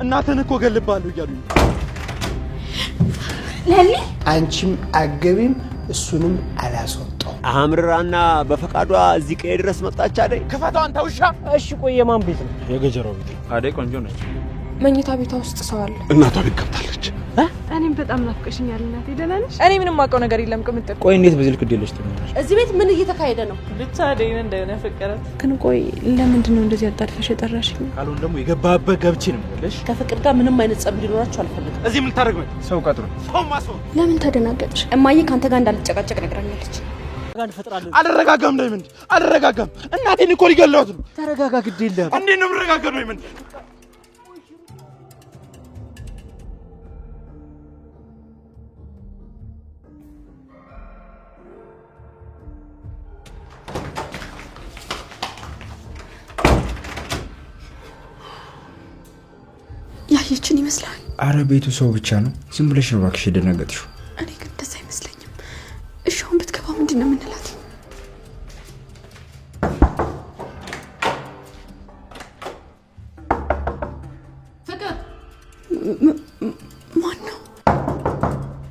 እናተን እኮ ገልባለሁ እያሉኝ ለሊ አንቺም አገቢም እሱንም አላስወጣው አምራና በፈቃዷ እዚህ ቀይ ድረስ መጣች አይደል ክፈቷን ተውሻ እሺ ቆይ የማን ቤት ነው የገጀራው ቤት አይደል ቆንጆ ነች መኝታ ቤቷ ውስጥ ሰው አለ እናቷ ቤት ገብታለች እኔም በጣም ናፍቀሽኛል እናቴ ደህና ነሽ እኔ ምንም ማውቀው ነገር የለም ቅምጥል ቆይ እንዴት በዚህ ልክ ደለሽ ትሆናለሽ እዚህ ቤት ምን እየተካሄደ ነው ብቻ ደህና እንደሆነ ፍቅረት ግን ቆይ ለምንድን ነው እንደዚህ አጣድፈሽ የጠራሽኝ ካልሆነ ደግሞ የገባበት ገብቼ ነው የምልሽ ከፍቅር ጋር ምንም አይነት ጸብ እንዲኖራችሁ አልፈልግም እዚህ ምን ታደርግ ነው ሰው ቀጥሮ ሰው ማሰው ለምን ተደናገጥሽ እማዬ ካንተ ጋር እንዳልጨቃጨቅ ነግራኛለች ጋር ፈጥራለሁ አልረጋጋም ዳይመንድ አልረጋጋም እናቴን እኮ ሊገለዋት ነው ተረጋጋ ግድ የለም እንዴት ነው የምረጋጋው ዳይመንድ ያየችን ይመስላል አረ ቤቱ ሰው ብቻ ነው ዝም ብለሽ ነው ባክሽ ደነገጥሽው እኔ ግን ደስ አይመስለኝም እሺ አሁን ብትገባ ምንድን ነው የምንላት ፍቅር ማን ነው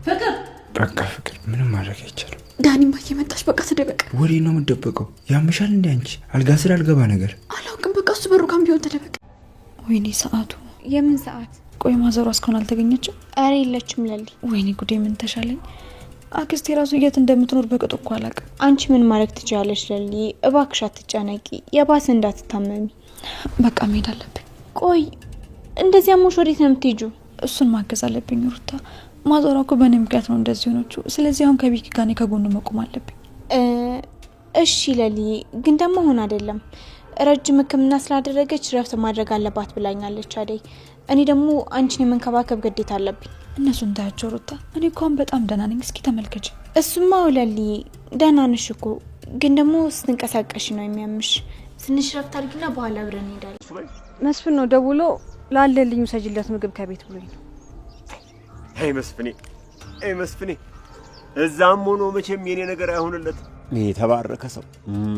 ፍቅር በቃ ፍቅር ምንም ማድረግ አይቻልም ዳኒማ እየመጣች በቃ ተደበቅ ወሬ ነው የምትደበቀው ያምሻል እንዴ አንቺ አልጋ ስር አልገባ ነገር አላውቅም በቃ እሱ በሩ ጋር ቢሆን ተደበቅ ወይኔ ሰዓቱ የምን ሰዓት ቆይ ማዘሯ እስካሁን አልተገኘችም አሬ የለችም ለሊ ወይኔ ጉዴ ምን ተሻለኝ አክስቴ ራሱ የት እንደምትኖር በቅጡ እኮ አላውቅም አንቺ ምን ማድረግ ትችላለሽ ለሊ እባክሽ አትጨነቂ የባሰ እንዳትታመሚ በቃ መሄድ አለብኝ ቆይ እንደዚህ አሞሽ ወዴት ነው የምትሄጂው እሱን ማገዝ አለብኝ ሩታ ማዘሯ እኮ በእኔ ምክንያት ነው እንደዚህ ሆነችው ስለዚህ አሁን ከቢኪ ጋር ከጎኑ መቆም አለብኝ እሺ ለሊ ግን ደግሞ ሆነ አይደለም ረጅም ህክምና ስላደረገች ረፍት ማድረግ አለባት ብላኛለች አይደል እኔ ደግሞ አንቺን የመንከባከብ ግዴታ አለብኝ እነሱን ታያቸው ሩታ እኔ እንኳን በጣም ደህና ነኝ እስኪ ተመልከች እሱማ ለሊ ደህና ነሽ እኮ ግን ደግሞ ስትንቀሳቀሽ ነው የሚያምሽ ትንሽ ረፍት አድርጊና በኋላ አብረን እንሄዳለን መስፍን ነው ደውሎ ላለልኝ ሰጅለት ምግብ ከቤት ብሎኝ ነው አይ መስፍኔ እዛም ሆኖ መቼም የኔ ነገር አይሆንለት የተባረከ ሰው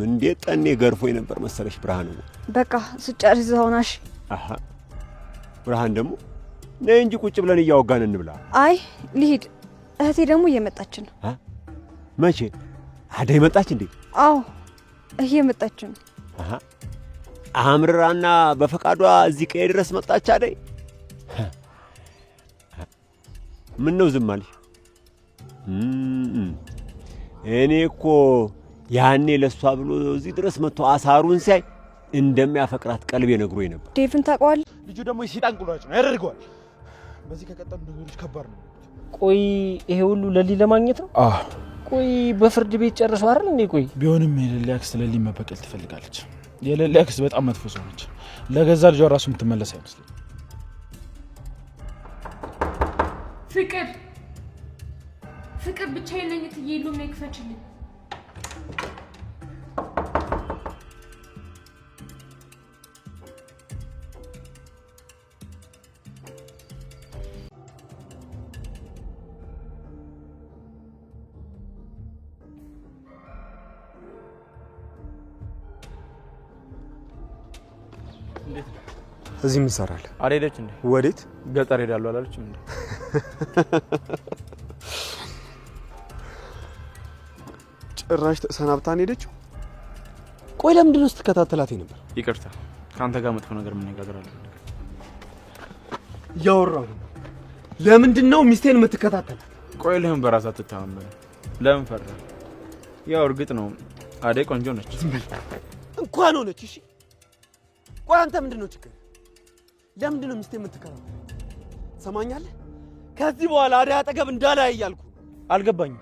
እንዴት ጠኔ ገርፎኝ ነበር መሰለሽ ብርሃን ነው በቃ ስጨርስ ሆናሽ አሃ ብርሃን ደግሞ ነይ እንጂ ቁጭ ብለን እያወጋን እንብላ አይ ልሂድ እህቴ ደግሞ እየመጣች ነው መቼ አደይ መጣች እንዴ አዎ እየመጣች ነው አሃ አምራና በፈቃዷ እዚህ ቀይ ድረስ መጣች አደይ ምን ነው ዝም አልሽ እኔ እኮ ያኔ ለሷ ብሎ እዚህ ድረስ መጥቶ አሳሩን ሲያይ እንደሚያፈቅራት ቀልቤ ነግሮኝ ነበር ዴቭን ታውቀዋል ልጁ ደግሞ የሰይጣን ቁራጭ ነው ያደርገዋል በዚህ ከቀጠሉ ነገሮች ከባድ ነው ቆይ ይሄ ሁሉ ለሊ ለማግኘት ነው ቆይ በፍርድ ቤት ጨርሰው አይደል እንዴ ቆይ ቢሆንም የሌላ አክስት ለሊ መበቀል ትፈልጋለች የሌላ አክስት በጣም መጥፎ ሰው ነች ለገዛ ልጇ ራሱ የምትመለስ አይመስልም ፍቅር ብቻዬን ነኝ ትይሉ ነው ይክፈችልኝ እዚህ ምን ሰራለ አሬደች እንዴ ወዴት ገጠር ሄዳለሁ አላለችም እንዴ ጭራሽ ተሰናብታን ሄደችው ቆይ ለምንድን ነው ስትከታተላት ነበር ይቅርታ ካንተ ጋር መጥፎ ነገር ምን ያጋግራል ያወራው ለምንድን ነው ሚስቴን የምትከታተላት ቆይ ለምን በራሳ ተታመነ ለምን ፈራ ያው እርግጥ ነው አደይ ቆንጆ ነች እንኳን ሆነች እሺ ቆይ አንተ ምንድነው ችግር ለምንድን ነው ሚስቴን የምትከታተላት ሰማኛለህ ከዚህ በኋላ አደይ አጠገብ እንዳላይ ያልኩ አልገባኝም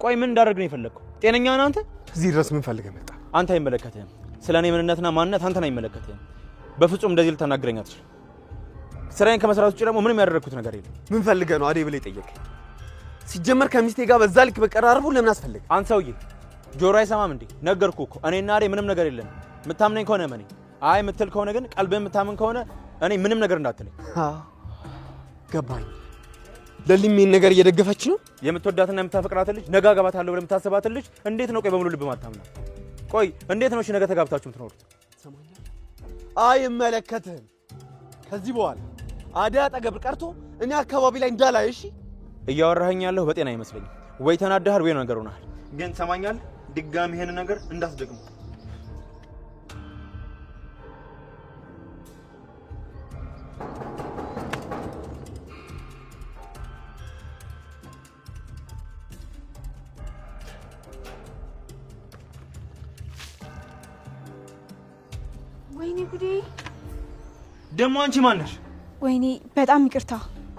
ቆይ ምን እንዳደርግ ነው የፈለከው ጤነኛ ነህ አንተ እዚህ ድረስ ምን ፈልገህ መጣ አንተ አይመለከትህም ስለኔ ምንነትና ማንነት አንተን አይመለከትህም በፍጹም እንደዚህ ልትናገረኝ አትችልም ስራዬን ከመስራት ውጪ ደግሞ ምንም ያደረኩት ነገር የለም ምን ፈልገህ ነው አደይ ብለህ ጠየቀኝ ሲጀመር ከሚስቴ ጋር በዛ ልክ በቀራረቡ ለምን አስፈልገ አንተ ሰውዬ ጆሮ አይሰማም እንዴ ነገርኩህ እኮ እኔና አደይ ምንም ነገር የለም ምታምነኝ ከሆነ ማን አይ ምትል ከሆነ ግን ቀልብህ ምታምን ከሆነ እኔ ምንም ነገር እንዳትለኝ ገባኝ ለሊም ይሄን ነገር እየደገፈች ነው የምትወዳትና የምታፈቅራት ልጅ ነገ አገባታለሁ ብለህ የምታስባት ልጅ እንዴት ነው ቆይ በሙሉ ልብ ማታምና ቆይ እንዴት ነው እሺ ነገ ተጋብታችሁ የምትኖሩት ሰማኛለህ አይመለከትህም ከዚህ በኋላ አደይ አጠገብ ቀርቶ እኔ አካባቢ ላይ እንዳላይ እሺ እያወራኸኝ ያለው በጤና አይመስለኝም ወይ ተናደሃል ወይ ነገር ሆነሃል ግን ሰማኛል ድጋሚ ይሄን ነገር እንዳትደግመው ወይኔ ጉዴ ደሞ አንቺ ማን ነሽ ወይኔ በጣም ይቅርታ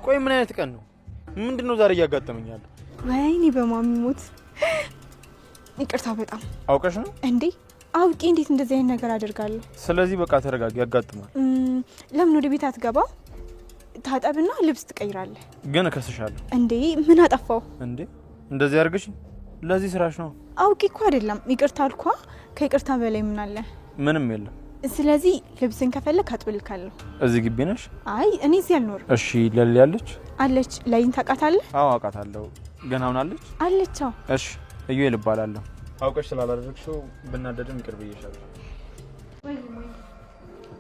ቆይ ምን አይነት ቀን ነው ምንድነው ዛሬ ያጋጠመኝ ያለው ወይኔ በማሚ ሞት ይቅርታ በጣም አውቀሽ ነው እንዴ አውቄ እንዴት እንደዚህ አይነት ነገር አደርጋለሁ ስለዚህ በቃ ተረጋጊ ያጋጥማል ለምን ወደ ቤት አትገባ ታጠብና ልብስ ትቀይራለህ ግን እከስሻለሁ እንዴ ምን አጠፋው እንዴ እንደዚህ አድርግሽ ለዚህ ስራሽ ነው አውቄ እኮ አይደለም ይቅርታ አልኳ ከይቅርታ በላይ ምን አለ ምንም የለም ስለዚህ ልብስን ከፈለክ አጥብልካለሁ እዚህ ግቢ ነሽ አይ እኔ እዚህ አልኖርም እሺ ለሊያለች አለች ላይን ታውቃታለህ አዎ አውቃታለሁ ግን አሁን አለች አለቻው እሺ እዩ ይልባላለሁ አውቀሽ ስላላደረግሽው ብናደድም ይቅር ብዬሻለሁ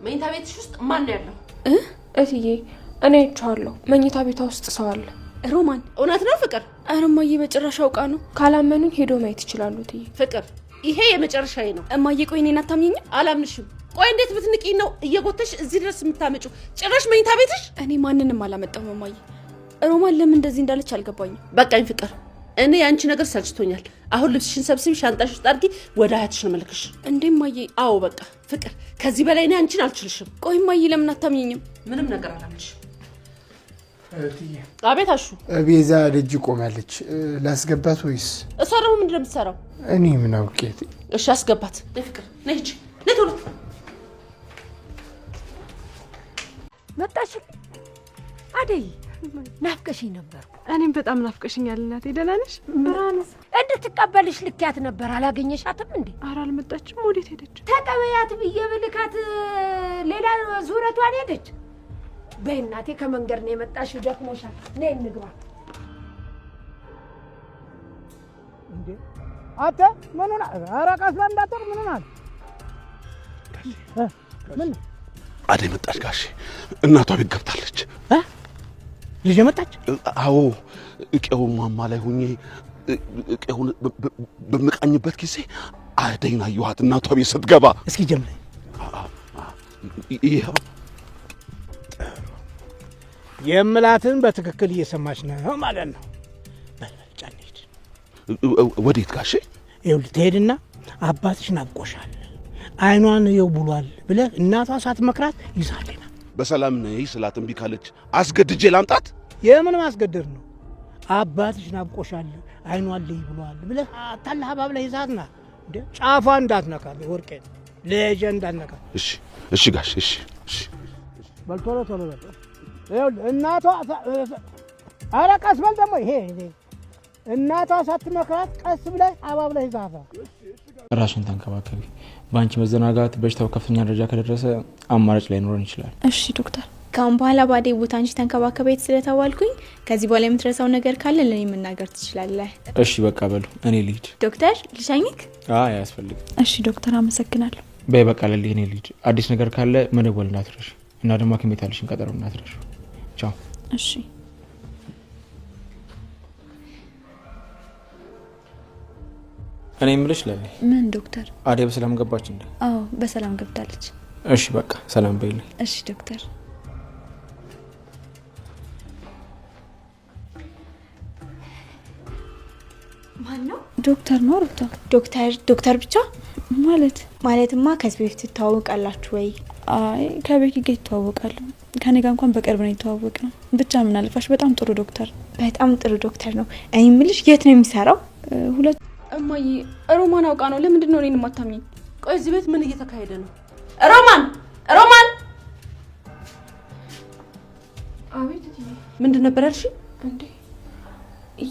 መኝታ ቤትሽ ውስጥ ማን ነው ያለው እትዬ እኔ እቻለሁ መኝታ ቤቷ ውስጥ ሰው አለ ሮማን እውነት ነው ፍቅር አረማዬ በጭራሽ አውቃ ነው ካላመኑኝ ሄዶ ማየት ይችላሉ እትዬ ፍቅር ይሄ የመጨረሻዬ ነው እማዬ ቆይ እኔን አታምኚኝም አላምንሽም ቆይ እንዴት ብትንቂ ነው እየጎተሽ እዚህ ድረስ የምታመጪው ጭራሽ መኝታ ቤትሽ እኔ ማንንም አላመጣሁም እማዬ ሮማን ለምን እንደዚህ እንዳለች አልገባኝም በቃኝ ፍቅር እኔ ያንቺ ነገር ሰልችቶኛል አሁን ልብስሽን ሰብስቢ ሻንጣሽ ውስጥ አድርጊ ወደ አያትሽ ነው መልክሽ እንዴ እማዬ አዎ በቃ ፍቅር ከዚህ በላይ እኔ አንቺን አልችልሽም ቆይ እማዬ ለምን አታምኚኝም ምንም ነገር አላምንሽም እህትዬ አቤት አሹ ቤዛ ልጅ ቆማለች ላስገባት ወይስ እሷ ደግሞ ምንድን ነው የምትሰራው እኔ ምን አውቄ እሺ አስገባት ፍቅር ነይ ሂጂ ነይ ቶሎ መጣሽ አደይ ናፍቀሽኝ ነበር እኔም በጣም ናፍቀሽኛል እናቴ ደህና ነሽ ብራንስ እንድትቀበልሽ ልኪያት ነበር አላገኘሻትም እንዴ ኧረ አልመጣችም ወዴት ሄደች ተቀበያት ብዬ ብልካት ሌላ ዙረቷን ሄደች በይ እናቴ ከመንገድ ነው የመጣሽው ደክሞሻል ነይ እንግባ እንዴ አተ ምን ሆነ ኧረ ቀስ በል እንዳትወር ምን ሆነ ምን አደይ መጣች ጋሼ እናቷ ቤት ገብታለች ልጅ መጣች አዎ እቄው ማማ ላይ ሆኜ እቄውን በመቃኝበት ጊዜ አደይን አየኋት እናቷ ቤት ስትገባ እስኪ ጀምር ይሄው የምላትን በትክክል እየሰማች ነው ማለት ነው በልጫኔት ወዴት ጋሼ ይኸውልህ ትሄድና አባትሽ ናፍቆሻል አይኗን ይው ብሏል ብለህ እናቷ ሳትመክራት ይዛልና በሰላም ነይ ስላት እምቢ ካለች አስገድጄ ላምጣት የምን ማስገደድ ነው አባትሽ ናፍቆሻል አይኗን ልይ ብሏል ብለህ አታላህ ባብለህ ይዛትና እንደ ጫፏ እንዳትነካ ወርቄ ለጀ እንዳትነካ እሺ እሺ ጋሼ እሺ እሺ በልቶሎ ቶሎ በል ይኸውልህ እናቷ ኧረ ቀስ በል ደግሞ ይሄ እናቷ ሳትመክራት ቀስ ብለህ አባብለህ ይዛታ ራስሽን ተንከባከቢ ባንቺ መዘናጋት በሽታው ከፍተኛ ደረጃ ከደረሰ አማራጭ ላይ ኖረን ይችላል እሺ ዶክተር ካሁን በኋላ ባዴ ቦታ አንቺ ተንከባከበይት ስለተባልኩኝ ከዚህ በኋላ የምትረሳው ነገር ካለ ለኔ መናገር ትችላለህ እሺ በቃ በሉ እኔ ልሂድ ዶክተር ልሻኝክ አይ አያስፈልግም እሺ ዶክተር አመሰግናለሁ በይ በቃ ለልኝ እኔ ልሂድ አዲስ ነገር ካለ መደወል እንዳትረሺ እና ደግሞ ሐኪም ያለሽን ቀጠሮ እንዳትረሺ ቻው እሺ እኔ የምልሽ ለኔ ምን ዶክተር አደይ በሰላም ገባች እንዴ አዎ በሰላም ገብታለች እሺ በቃ ሰላም በይልኝ እሺ ዶክተር ማን ነው ዶክተር ነው ሩታ ዶክተር ብቻ ማለትማ ከዚህ በፊት ትተዋወቃላችሁ ወይ አይ ከቤኪ ጋር ይተዋወቃሉ ከኔ ጋር እንኳን በቅርብ ነው የተዋወቅነው ብቻ ምን አልፋሽ በጣም ጥሩ ዶክተር ነው እኔ የምልሽ የት ነው የሚሰራው ሁለት እማዬ ሮማን አውቃ ነው ለምንድን ነው እኔን የማታምኚኝ ቆይ እዚህ ቤት ምን እየተካሄደ ነው ሮማን አቤት እትዬ ምንድን ነበር ያልሽ እንዴ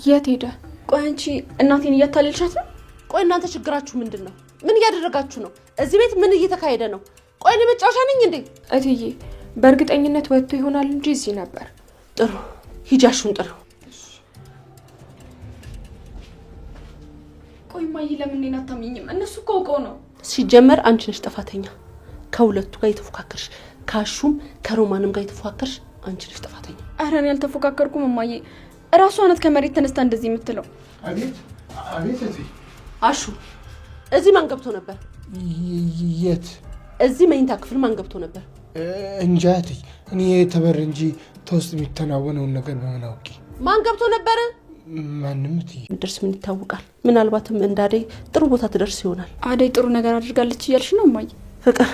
የት ሄደ ቆይ አንቺ እናቴን እያታለልሻት ነው ቆይ እናንተ ችግራችሁ ምንድነው ምን እያደረጋችሁ ነው እዚህ ቤት ምን እየተካሄደ ነው ቆይ እኔ መጫወቻ ነኝ እንዴ እትዬ በእርግጠኝነት ወጥቶ ይሆናል እንጂ እዚህ ነበር ጥሩ ሂጃሹን ጥሩ ቆይ ማይ ለምን እኔን አታምኚኝም እነሱ እኮ አውቀው ነው ሲጀመር አንቺ ነሽ ጥፋተኛ ከሁለቱ ጋር የተፎካከርሽ ካሹም ከሮማንም ጋር የተፎካከርሽ አንቺ ነሽ ጥፋተኛ። ኧረ እኔ አልተፎካከርኩም እማዬ። እራሷ ናት ከመሬት ተነስታ እንደዚህ የምትለው። አቤት እዚህ አሹ እዚህ ማን ገብቶ ነበር? የት? እዚህ መኝታ ክፍል ማን ገብቶ ነበር? እንጃ እትዬ፣ እኔ ተበር እንጂ ተውስጥ የሚተናወነውን ነገር በምን አውቂ? ማን ገብቶ ነበር? ማንም እትዬ። ምድርስ ምን ይታወቃል? ምናልባትም እንዳደይ ጥሩ ቦታ ትደርስ ይሆናል። አደይ ጥሩ ነገር አድርጋለች እያልሽ ነው እማዬ? ፍቅር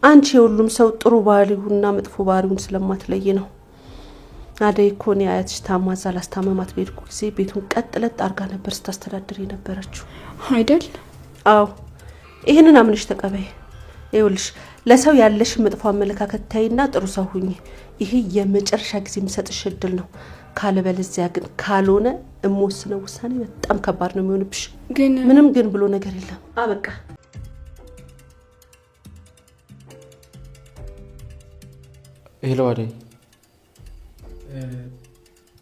አንቺ የሁሉም ሰው ጥሩ ባህሪውና መጥፎ ባህሪውን ስለማትለይ ነው። አደይ እኮ እኔ አያትሽ ታማዛ ላስታመማት በሄድኩ ጊዜ ቤቱን ቀጥለጥ አርጋ ነበር ስታስተዳድር የነበረችው አይደል? አዎ ይሄንን አምነሽ ተቀበይ። ይኸውልሽ ለሰው ያለሽ መጥፎ አመለካከት ታይና ጥሩ ሰው ሁኚ። ይሄ የመጨረሻ ጊዜ የምሰጥሽ እድል ነው። ካለበለዚያ ግን ካልሆነ እምወስነው ውሳኔ በጣም ከባድ ነው የሚሆንብሽ። ግን ምንም ግን ብሎ ነገር የለም። አበቃ። ሄሎ አደይ።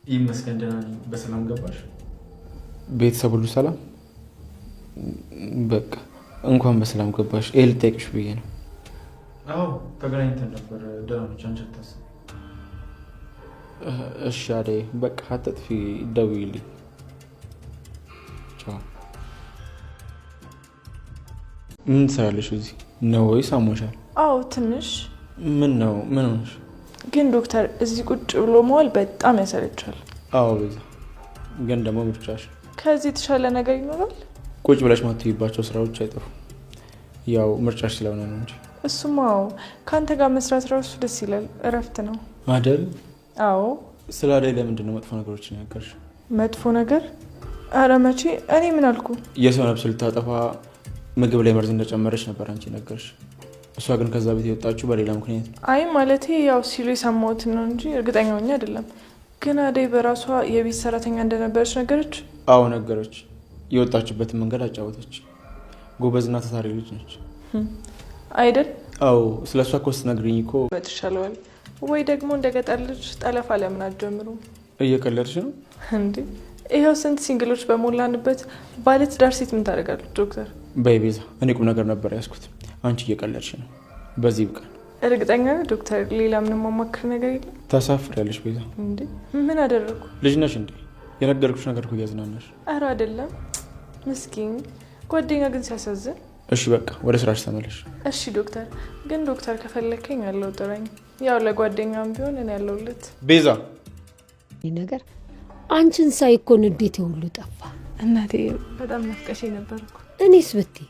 ይመስገን ደህና ነኝ። በሰላም ገባሽ? ቤተሰብ ሁሉ ሰላም? በቃ እንኳን በሰላም ገባሽ። ይሄ ልጠይቅሽ ብዬ ነው። አዎ ተገናኝተን ነበር። ደህና ነች። አንቺ አታስቢ። እሺ አደይ በቃ አትጥፊ፣ ደውዪልኝ። ቻው። ምን ትሰራለሽ እዚህ ነው ወይስ አሞሻል? አዎ ትንሽ። ምን ነው? ምን ሆነሽ? ግን ዶክተር እዚህ ቁጭ ብሎ መዋል በጣም ያሰለቻል። አዎ ቤዛ፣ ግን ደግሞ ምርጫሽ። ከዚህ የተሻለ ነገር ይኖራል? ቁጭ ብለሽ ማትይባቸው ስራዎች አይጠፉ። ያው ምርጫሽ ስለሆነ ነው እንጂ። እሱማ ከአንተ ጋር መስራት ራሱ ደስ ይላል። እረፍት ነው አይደል? አዎ። ስለ አደይ ለምንድን ነው መጥፎ ነገሮችን ያገርሽ? መጥፎ ነገር? አረ መቼ? እኔ ምን አልኩ? የሰው ነፍስ ልታጠፋ ምግብ ላይ መርዝ እንደጨመረች ነበር አንቺ ነገርሽ። እሷ ግን ከዛ ቤት የወጣችው በሌላ ምክንያት ነው። አይ ማለቴ ያው ሲሉ የሰማሁት ነው እንጂ እርግጠኛ ሆኜ አይደለም። ግን አደይ በራሷ የቤት ሰራተኛ እንደነበረች ነገረች? አዎ ነገረች። የወጣችበትን መንገድ አጫወተች። ጎበዝና ታታሪ ልጅ ነች አይደል? አዎ። ስለሷ እኮ ስትነግሪኝ እኮ በትሻለዋል። ወይ ደግሞ እንደ ገጠር ልጅ ጠለፋ ለምን አትጀምሩም? እየቀለድሽ ነው እንዴ? ይኸው ስንት ሲንግሎች በሞላንበት ባለትዳር ሴት ምን ታደርጋለች ዶክተር? በይ ቤዛ፣ እኔ ቁም ነገር ነበር ያዝኩት። አንቺ እየቀለድሽ ነው። በዚህ ብቃ። እርግጠኛ ነህ ዶክተር? ሌላ ምንም ማማክር ነገር የለም? ታሳፍሪያለሽ ቤዛ። እንዴ ምን አደረኩ? ልጅ ነሽ እንዴ? የነገርኩሽ ነገር እኮ እያዝናናሽ። ኧረ አይደለም። ምስኪን ጓደኛ ግን ሲያሳዝን። እሺ በቃ ወደ ስራሽ ተመለሽ። እሺ ዶክተር። ግን ዶክተር ከፈለከኝ ያለው ጥራኝ። ያው ለጓደኛም ቢሆን እኔ ያለውለት። ቤዛ ነገር አንቺን ሳይ እኮ ንዴቴ ሁሉ ጠፋ። እናቴ በጣም ናፍቀሽ ነበርኩ። እኔስ ብትይ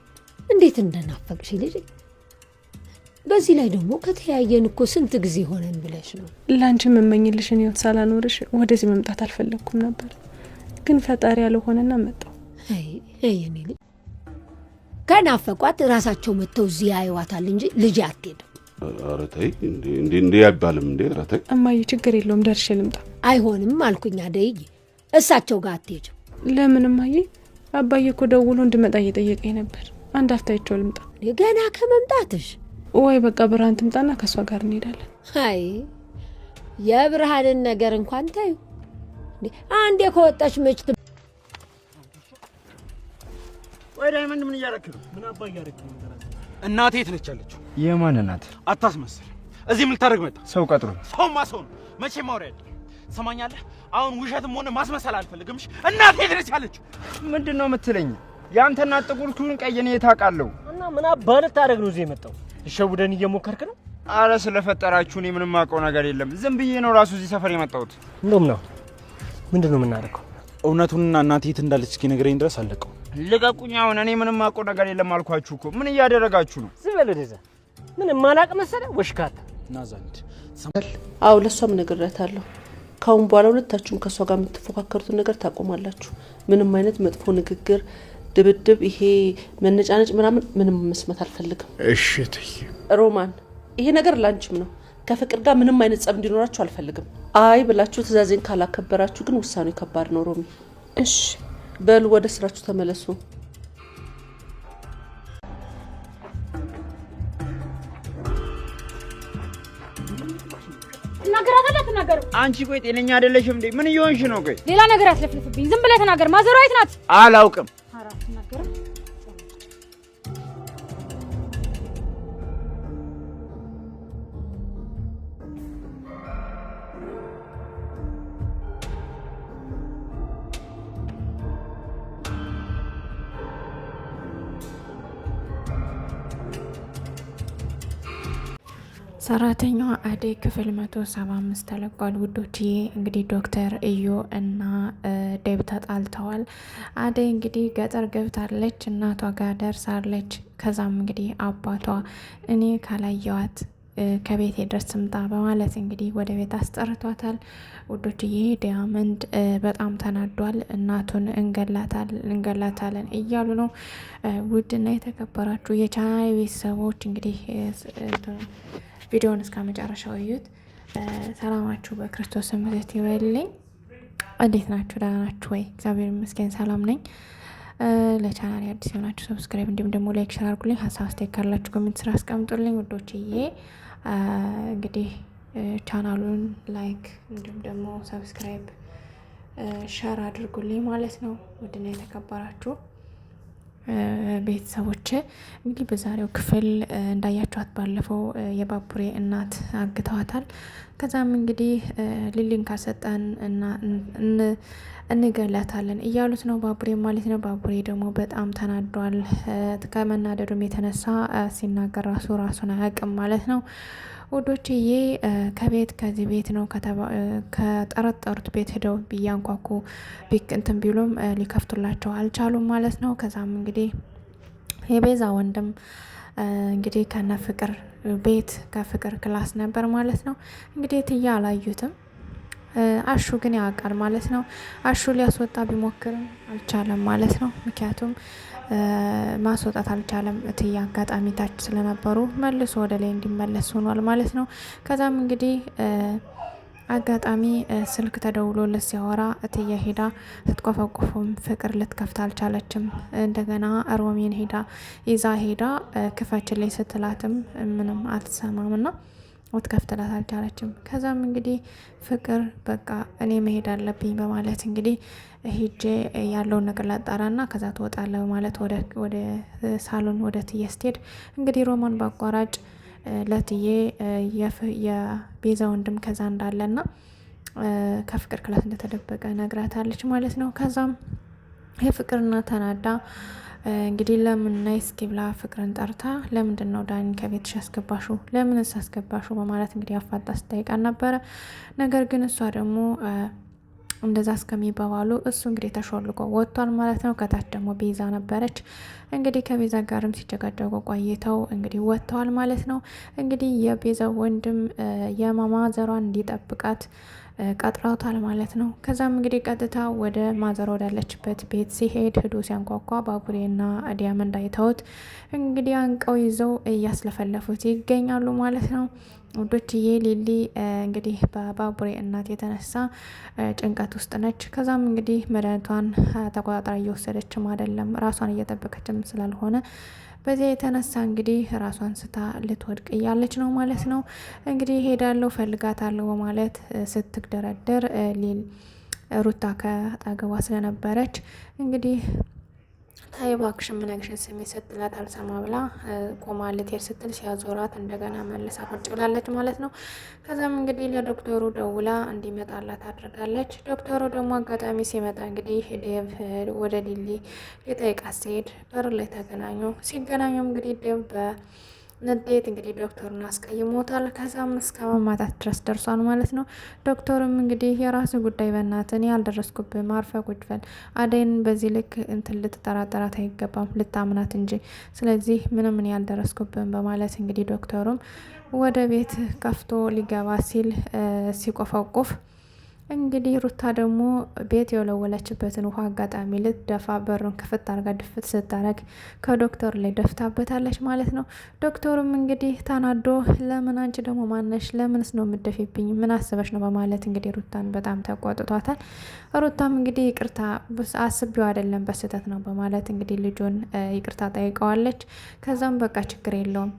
እንዴት እንደናፈቅሽ ልጅ። በዚህ ላይ ደግሞ ከተያየን እኮ ስንት ጊዜ ሆነን ብለሽ ነው። ላንቺ መመኝልሽን ህይወት ሳላኖርሽ ወደዚህ መምጣት አልፈለኩም ነበር። ግን ፈጣሪ ያልሆነና መጣው። አይ እኔ ልጅ ከናፈቋት ራሳቸው መተው እዚህ ያዩዋታል እንጂ ልጅ አትሄድም። ኧረ ተይ እንዴ አይባልም እንዴ። ኧረ ተይ እማዬ፣ ችግር የለውም ደርሼ ልምጣ። አይሆንም አልኩኝ አደይ፣ እሳቸው ጋር አትሄጂም። ለምን እማዬ? አባዬ እኮ ደውሎ እንድመጣ እየጠየቀኝ ነበር። አንድ አፍታይቸው ልምጣ። ገና ከመምጣትሽ? ወይ በቃ ብርሃን ትምጣና ከሷ ጋር እንሄዳለን። አይ የብርሃንን ነገር እንኳን ታዩ። አንዴ ከወጣች መች ወይዳ ምን እያረክ ነው? ምን አባ እያረክ ነው? እናቴ የት ነች ያለችው? የማን እናት? አታስመስል። እዚህ ምን ልታደርግ መጣ? ሰው ቀጥሮ። ሰውማ ሰው ነው። መቼም ማውሪያ አይደለም። ሰማኛለህ? አሁን ውሸትም ሆነ ማስመሰል አልፈልግም። እናቴ የት ነች ያለችው? ምንድነው የምትለኝ? ያንተ እናት ጥቁር ኩን ቀይ ነው የታውቃለሁ። እና ምን አባ ልታደርግ ነው እዚህ የመጣው? እሸውደን እየሞከርክ ነው? አረ ስለፈጠራችሁ እኔ ምንም አውቀው ነገር የለም። ዝም ብዬ ነው ራሱ እዚህ ሰፈር የመጣሁት። እንደውም ነው ምንድነው የምናደርገው? እውነቱንና እናቴ የት እንዳለች እስኪ ነግረኝ ድረስ አለቀው። ልቀቁኝ። አሁን እኔ ምንም አውቀው ነገር የለም አልኳችሁ እኮ። ምን እያደረጋችሁ ነው? ዝም በል ወደዛ። ምን ማላቅ መሰለ ወሽካታ ናዛንድ። አዎ ለሷም ነግሬያታለሁ። ካሁን በኋላ ሁለታችሁም ከሷ ጋር የምትፎካከሩትን ነገር ታቆማላችሁ። ምንም አይነት መጥፎ ንግግር፣ ድብድብ፣ ይሄ መነጫነጭ ምንም መስማት አልፈልግም። እሺ እትዬ። ሮማን ይሄ ነገር ላንቺም ነው። ከፍቅር ጋር ምንም አይነት ጸብ እንዲኖራችሁ አልፈልግም። አይ ብላችሁ ትዕዛዜን ካላከበራችሁ ግን ውሳኔው ከባድ ነው ሮሚ። እሺ በሉ ወደ ስራችሁ ተመለሱ። ተናገር። አንቺ ቆይ ጤነኛ አይደለሽም እንዴ? ምን እየሆንሽ ነው? ቆይ ሌላ ነገር አትለፍልፍብኝ። ዝም ብለህ ተናገር። ማዘሯ የት ናት? አላውቅም። አራት ተናገር። ሰራተኛዋ አደይ ክፍል 175 ተለቋል ውዶችዬ። እንግዲህ ዶክተር እዩ እና ዴብ ተጣልተዋል። አደይ እንግዲህ ገጠር ገብታለች፣ እናቷ ጋር ደርሳለች። ከዛም እንግዲህ አባቷ እኔ ካላየዋት ከቤት ድረስ ስምጣ በማለት እንግዲህ ወደ ቤት አስጠርቷታል ውዶችዬ። ዲያመንድ በጣም ተናዷል። እናቱን እንገላታለን እያሉ ነው። ውድና የተከበራችሁ የቻናል ቤተሰቦች እንግዲህ ቪዲዮውን እስከ መጨረሻው እዩት። ሰላማችሁ በክርስቶስ ምሕረት ይበልልኝ። እንዴት ናችሁ? ደህና ናችሁ ወይ? እግዚአብሔር ይመስገን ሰላም ነኝ። ለቻናል አዲስ የሆናችሁ ሰብስክራይብ እንዲሁም ደግሞ ላይክ ሸር አድርጉልኝ። ሀሳብ አስተያየት ካላችሁ ኮሜንት ስራ አስቀምጡልኝ ውዶችዬ። እንግዲህ ቻናሉን ላይክ እንዲሁም ደግሞ ሰብስክራይብ ሸር አድርጉልኝ ማለት ነው። ውድና የተከበራችሁ ቤተሰቦች እንግዲህ በዛሬው ክፍል እንዳያችኋት ባለፈው የባቡሬ እናት አግተዋታል። ከዛም እንግዲህ ሊሊን ካሰጠን እና እንገላታለን እያሉት ነው ባቡሬ ማለት ነው። ባቡሬ ደግሞ በጣም ተናዷል። ከመናደዱም የተነሳ ሲናገር ራሱን አያውቅም ማለት ነው። ውዶችዬ ከዚህ ቤት ነው ከጠረጠሩት ቤት ሄደው ቢያንኳኩ እንትን ቢሉም ሊከፍቱላቸው አልቻሉም ማለት ነው። ከዛም እንግዲህ የቤዛ ወንድም እንግዲህ ከነ ፍቅር ቤት ከፍቅር ክላስ ነበር ማለት ነው። እንግዲህ እትዬ አላዩትም። አሹ ግን ያውቃል ማለት ነው። አሹ ሊያስወጣ ቢሞክርም አልቻለም ማለት ነው። ምክንያቱም ማስወጣት አልቻለም። እትዬ አጋጣሚ ታች ስለነበሩ መልሶ ወደ ላይ እንዲመለስ ሆኗል ማለት ነው። ከዛም እንግዲህ አጋጣሚ ስልክ ተደውሎለት ሲያወራ እትዬ ሄዳ ስትቆፈቆፉም ፍቅር ልትከፍት አልቻለችም። እንደገና ሮሚን ይዛ ሄዳ ክፈችልኝ ስትላትም ምንም አትሰማም ና ወትከፍትላት አልቻለችም። ከዛም እንግዲህ ፍቅር በቃ እኔ መሄድ አለብኝ በማለት እንግዲህ ሄጄ ያለውን ነገር ላጣራና ከዛ ትወጣለ በማለት ወደ ሳሎን ወደ ትዬ ስትሄድ እንግዲህ ሮማን በአቋራጭ ለትዬ የቤዛ ወንድም ከዛ እንዳለና ከፍቅር ክላስ እንደተደበቀ ነግራታለች ማለት ነው። ከዛም የፍቅርና ተናዳ እንግዲህ ለምን ናይ እስኪ ብላ ፍቅርን ጠርታ ለምንድን ነው ዳኒ ከቤትሽ ያስገባሹ? ለምንስ አስገባሹ? በማለት እንግዲህ አፋጣ ስጠይቃን ነበረ። ነገር ግን እሷ ደግሞ እንደዛ እስከሚባባሉ እሱ እንግዲህ ተሾልቆ ወጥቷል ማለት ነው። ከታች ደግሞ ቤዛ ነበረች። እንግዲህ ከቤዛ ጋርም ሲጨቃጨቁ ቆይተው እንግዲህ ወጥተዋል ማለት ነው። እንግዲህ የቤዛ ወንድም የማማ ዘሯን እንዲጠብቃት ቀጥረውታል ማለት ነው። ከዛም እንግዲህ ቀጥታ ወደ ማዘሯ ወዳለችበት ቤት ሲሄድ ሄዶ ሲያንኳኳ ባቡሬና ዲያመንድ አይተውት እንግዲህ አንቀው ይዘው እያስለፈለፉት ይገኛሉ ማለት ነው። ውዶችዬ ሊሊ እንግዲህ በባቡሬ እናት የተነሳ ጭንቀት ውስጥ ነች። ከዛም እንግዲህ መድኃኒቷን ተቆጣጥራ እየወሰደችም አይደለም፣ ራሷን እየጠበቀችም ስላልሆነ በዚያ የተነሳ እንግዲህ ራሷን ስታ ልትወድቅ እያለች ነው ማለት ነው። እንግዲህ ሄዳለሁ ፈልጋታለሁ በማለት ስትግደረደር ሩታ ከአጠገቧ ስለነበረች እንግዲህ ታይ እባክሽ የምነግርሽን ስሜ ስትላት አልሰማ ብላ ቆማ ልትሄድ ስትል ሲያዞራት እንደገና መልሳ ቁጭ ብላለች ማለት ነው። ከዛም እንግዲህ ለዶክተሩ ደውላ እንዲመጣላት አድርጋለች። ዶክተሩ ደግሞ አጋጣሚ ሲመጣ እንግዲህ ዴቭ ወደ ሊሊ ሊጠይቃት ሲሄድ በር ላይ ሲገናኙ እንግዲህ ዴቭ ንዴት እንግዲህ ዶክተሩን አስቀይሞታል። ከዛም እስከ መማታት ድረስ ደርሷል ማለት ነው። ዶክተሩም እንግዲህ የራሱ ጉዳይ በእናትን ያልደረስኩብም አርፈ ቁጭ በል፣ አደይን በዚህ ልክ እንትን ልትጠራጠራት አይገባም ልታምናት እንጂ፣ ስለዚህ ምንም ያልደረስኩብም በማለት እንግዲህ ዶክተሩም ወደ ቤት ከፍቶ ሊገባ ሲል ሲቆፈቁፍ እንግዲህ ሩታ ደግሞ ቤት የወለወለችበትን ውሃ አጋጣሚ ልትደፋ በሩን ክፍት አርጋ ድፍት ስታረግ ከዶክተሩ ላይ ደፍታበታለች ማለት ነው። ዶክተሩም እንግዲህ ተናዶ ለምን አንቺ ደግሞ ማነሽ? ለምንስ ነው የምትደፊብኝ? ምን አስበሽ ነው? በማለት እንግዲህ ሩታን በጣም ተቆጥቷታል። ሩታም እንግዲህ ይቅርታ አስቤው አይደለም በስህተት ነው በማለት እንግዲህ ልጁን ይቅርታ ጠይቀዋለች። ከዛም በቃ ችግር የለውም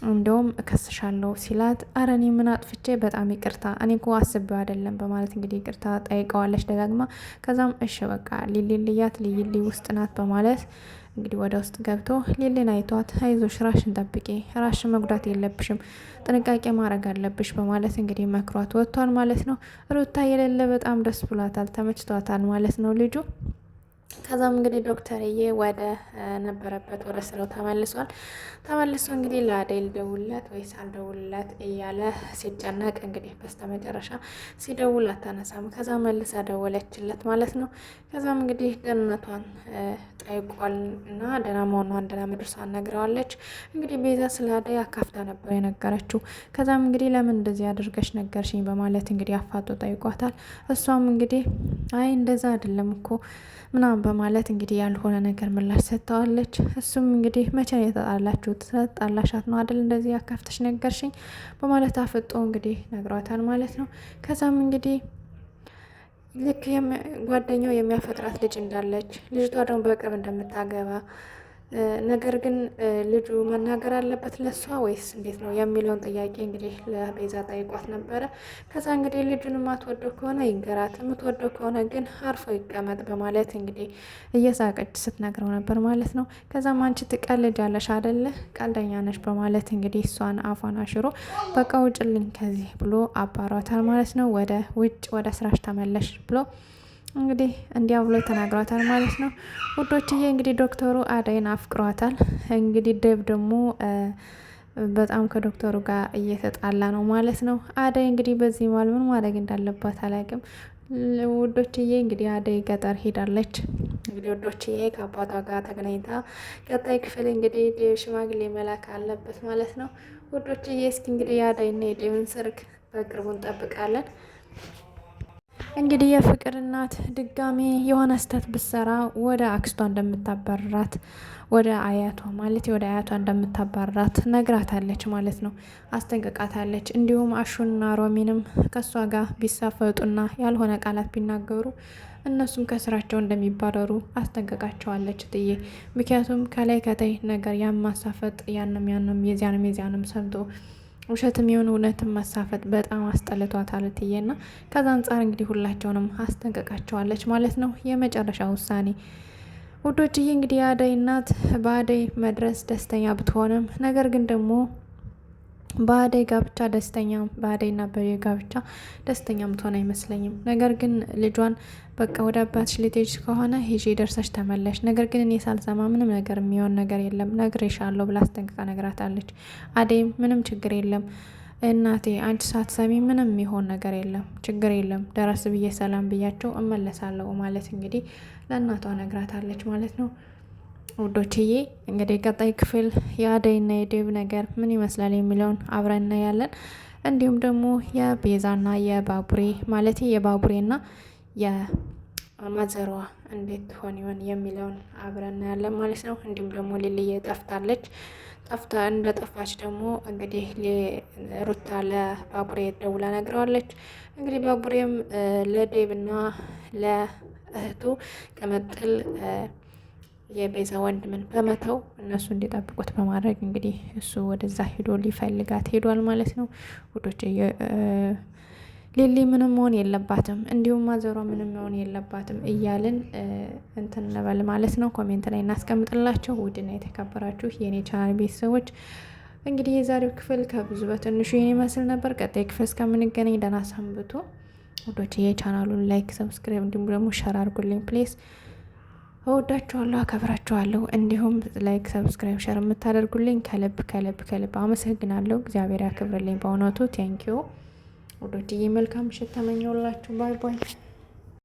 እንደውም እከስሻለሁ ሲላት አረ እኔ ምን አጥፍቼ በጣም ይቅርታ እኔ እኮ አስቤው አይደለም በማለት እንግዲህ ይቅርታ ጠይቀዋለች ደጋግማ። ከዛም እሺ በቃ ሊሊ ልያት ሊሊ ውስጥ ናት በማለት እንግዲህ ወደ ውስጥ ገብቶ ሊሊን አይቷት አይዞሽ ራሽን ጠብቂ፣ ራሽን መጉዳት የለብሽም፣ ጥንቃቄ ማድረግ አለብሽ በማለት እንግዲህ መክሯት ወጥቷል ማለት ነው። ሩታ የሌለ በጣም ደስ ብሏታል፣ ተመችቷታል ማለት ነው ልጁ። ከዛም እንግዲህ ዶክተርዬ ወደ ነበረበት ወደ ስራው ተመልሷል። ተመልሶ እንግዲህ ለአደይ ልደውልለት ወይስ አልደውልለት እያለ ሲጨነቅ እንግዲህ በስተመጨረሻ ሲደውል አታነሳም። ከዛ መልሳ ደወለችለት ማለት ነው። ከዛም እንግዲህ ደህንነቷን ጠይቋል እና ደህና መሆኗን ደህና መድረሷን ነግረዋለች። እንግዲህ ቤዛ ስለ አደይ አካፍታ ነበር የነገረችው። ከዛም እንግዲህ ለምን እንደዚህ አድርገሽ ነገርሽኝ በማለት እንግዲህ አፋጦ ጠይቋታል። እሷም እንግዲህ አይ እንደዛ አይደለም እኮ ምናምን በማለት እንግዲህ ያልሆነ ነገር ምላሽ ሰጥተዋለች። እሱም እንግዲህ መቼ ነው የተጣላችሁት? ስለጣላሻት ነው አይደል እንደዚህ አካፍተሽ ነገርሽኝ በማለት አፍጦ እንግዲህ ነግሯታል ማለት ነው። ከዛም እንግዲህ ልክ ጓደኛው የሚያፈቅራት ልጅ እንዳለች ልጅቷ ደግሞ በቅርብ እንደምታገባ ነገር ግን ልጁ መናገር አለበት ለሷ ወይስ እንዴት ነው የሚለውን ጥያቄ እንግዲህ ለቤዛ ጠይቋት ነበረ። ከዛ እንግዲህ ልጁን የማትወደው ከሆነ ይንገራት፣ የምትወደው ከሆነ ግን አርፎ ይቀመጥ በማለት እንግዲህ እየሳቀች ስትነግረው ነበር ማለት ነው። ከዛም አንቺ ትቀልጃለሽ አይደለ ቀልደኛ ነሽ በማለት እንግዲህ እሷን አፏን አሽሮ በቃ ውጭልኝ ከዚህ ብሎ አባሯታል ማለት ነው። ወደ ውጭ ወደ ስራሽ ተመለሽ ብሎ እንግዲህ እንዲያ ብሎ ተናግሯታል ማለት ነው። ውዶችዬ እንግዲህ ዶክተሩ አደይን አፍቅሯታል። እንግዲህ ደብ ደግሞ በጣም ከዶክተሩ ጋር እየተጣላ ነው ማለት ነው። አደይ እንግዲህ በዚህ ማል ምን ማድረግ እንዳለባት አላውቅም። ውዶችዬ እንግዲህ አደይ ገጠር ሄዳለች። እንግዲህ ውዶችዬ ከአባቷ ጋር ተገናኝታ ቀጣይ ክፍል እንግዲህ ሽማግሌ መላክ አለበት ማለት ነው። ውዶችዬ እስኪ እንግዲህ የአደይና የዴብን ሰርግ በቅርቡ እንጠብቃለን። እንግዲህ የፍቅር እናት ድጋሜ የሆነ ስህተት ብትሰራ ወደ አክስቷ እንደምታባርራት ወደ አያቷ ማለት ወደ አያቷ እንደምታባርራት ነግራታለች ማለት ነው። አስጠንቅቃታለች። እንዲሁም አሹና ሮሚንም ከሷ ጋር ቢሳፈጡና ያልሆነ ቃላት ቢናገሩ እነሱም ከስራቸው እንደሚባረሩ አስጠንቅቃቸዋለች እትዬ። ምክንያቱም ከላይ ከታይ ነገር ያማሳፈጥ ያንም የዚያንም ሰምቶ ውሸትም የሆነ እውነትም መሳፈጥ በጣም አስጠልቷታል እትዬና ከዛ አንጻር እንግዲህ ሁላቸውንም አስጠንቀቃቸዋለች ማለት ነው። የመጨረሻ ውሳኔ ውዶችዬ እንግዲህ የአደይ እናት በአደይ መድረስ ደስተኛ ብትሆንም ነገር ግን ደግሞ በአደይ ጋብቻ ደስተኛ በአደይና በጋብቻ ደስተኛ ምትሆን አይመስለኝም። ነገር ግን ልጇን በቃ ወደ አባትሽ ልትሄጂ ከሆነ ሂጂ ደርሰሽ ተመለሽ፣ ነገር ግን እኔ ሳልሰማ ምንም ነገር የሚሆን ነገር የለም ነግሬሻለሁ ብላ አስጠንቅቃ ነግራታለች። አደይም ምንም ችግር የለም እናቴ አንቺ ሳትሰሚ ምንም የሚሆን ነገር የለም ችግር የለም ደረስ ብዬ ሰላም ብያቸው እመለሳለሁ ማለት እንግዲህ ለእናቷ ነግራታለች ማለት ነው። ውዶችዬ እንግዲህ ቀጣይ ክፍል የአደይና የዴብ ነገር ምን ይመስላል የሚለውን አብረን እናያለን። እንዲሁም ደግሞ የቤዛና የባቡሬ ማለት የባቡሬና የማዘሯ እንዴት ሆን ይሆን የሚለውን አብረን እናያለን ማለት ነው። እንዲሁም ደግሞ ሊልዬ ጠፍታለች። እንደ ጠፋች ደግሞ እንግዲህ ሩታ ለባቡሬ ደውላ ነግረዋለች። እንግዲህ ባቡሬም ለዴብና ለእህቱ ቅምጥል የቤዛ ወንድምን በመተው እነሱ እንዲጠብቁት በማድረግ እንግዲህ እሱ ወደዛ ሄዶ ሊፈልጋት ሄዷል ማለት ነው። ውዶች ሊሊ ምንም መሆን የለባትም እንዲሁም ማዘሯ ምንም መሆን የለባትም እያልን እንትን እንበል ማለት ነው። ኮሜንት ላይ እናስቀምጥላቸው። ውድና የተከበራችሁ የኔ ቻናል ቤተሰቦች እንግዲህ የዛሬው ክፍል ከብዙ በትንሹ ይህን ይመስል ነበር። ቀጣይ ክፍል እስከምንገናኝ ደህና ሰንብቱ ውዶች። የቻናሉን ላይክ፣ ሰብስክራይብ እንዲሁም ደግሞ ሸር አድርጉልኝ ፕሌስ። እወዳችኋለሁ፣ አከብራችኋለሁ። እንዲሁም ላይክ፣ ሰብስክራይብ፣ ሸር የምታደርጉልኝ ከልብ ከልብ ከልብ አመሰግናለሁ። እግዚአብሔር ያክብርልኝ በእውነቱ ቴንኪዩ ውዶችዬ። መልካም ምሽት ተመኘውላችሁ። ባይ ባይ።